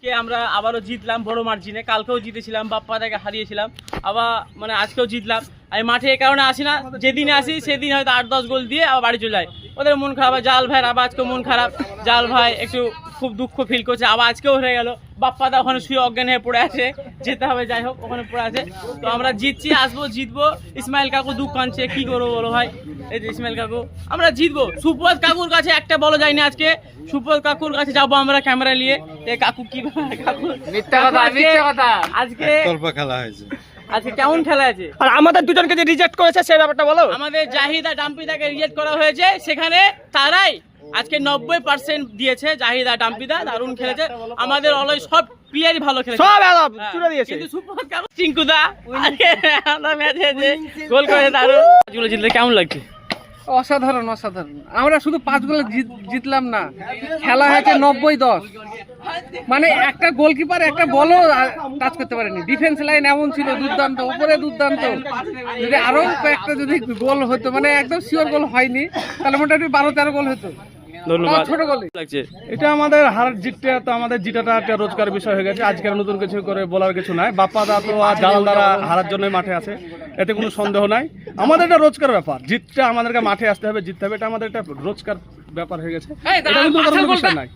আমরা আবারও জিতলাম বড় মার্জিনে। কালকেও জিতেছিলাম, বাপ্পাদাকে হারিয়েছিলাম, আবার মানে আজকেও জিতলাম। আমি মাঠে এই কারণে আসি না, যেদিনে আসি সেদিন হয়তো 8-10 গোল দিয়ে আবার বাড়ি চলে যায়। ওদের মন খারাপ হয়। জাল ভাইয়ের আবার আজকেও মন খারাপ, জাল ভাই একটু খুব দুঃখ ফিল করছে। আবার আজকেও হয়ে গেল, বাপ্পাদা ওখানে শুয়ে অজ্ঞান হয়ে পড়ে আছে, যেতে হবে, যাই হোক ওখানে পড়ে আছে। তো আমরা জিতছি, আসবো, জিতবো। ইসমাইল কাকু দুঃখ আনছে, কি করবো বলো ভাই। এই যে ইসমাইল কাকু, আমরা জিতবো। সুপদ কাকুর কাছে একটা বলা যায়নি আজকে, সুপদ কাকুর কাছে যাবো আমরা ক্যামেরা নিয়ে। কাকু কি কাকু মিথ্যা কথা, মিথ্যা কথা। আজকে খেলা হয়েছে, আজকে কেমন খেলা আছে? আর আমাদের দুজনকে যে রিজেক্ট করেছে সেই ব্যাপারটা বলো। আমাদের জাহিদা ডাম্পিদাকে রিজেক্ট করা হয়েছে, সেখানে তারাই আজকে 90% দিয়েছে। জাহিদা ডাম্পিদা দারুণ খেলেছে, আমাদের অলওয়েজ সব প্লেয়ারই ভালো খেলেছে, সব একদম চুরে দিয়েছে। কিন্তু সুপার কাপ চিঙ্কুদা আজকে ম্যাচে গোল করেছে দারুণ। ম্যাচগুলো জিতলে কেমন লাগছে? অসাধারণ অসাধারণ। আমরা শুধু 5 গোলে জিতলাম না, খেলা হয়েছে 90-10। মানে একটা গোলকিপার একটা বলও টাচ করতে পারেনি। ডিফেন্স লাইন এমন ছিল দুর্দান্ত, উপরে দুর্দান্ত। যদি আরো কয়েকটা যদি গোল হতো, মানে একদম শিওর গোল হয়নি, তাহলে মোটামুটি 12-13 গোল হতো। ধন্যবাদ। ছোট গোলে লাগছে এটা আমাদের হার জিতটা তো আমাদের জিতাটা একটা রোজকার বিষয় হয়ে গেছে। আজকের নতুন কিছু করে বলার কিছু নাই। বাপ্পাদা তো আর জালাল দ্বারা হারার জন্য মাঠে আছে, এতে কোনো সন্দেহ নাই। আমাদের এটা রোজকার ব্যাপার, জিতটা আমাদেরকে মাঠে আসতে হবে, জিততে হবে, এটা আমাদের একটা রোজকার ব্যাপার হয়ে গেছে। এটা কিন্তু কোনো বিষয় নাই।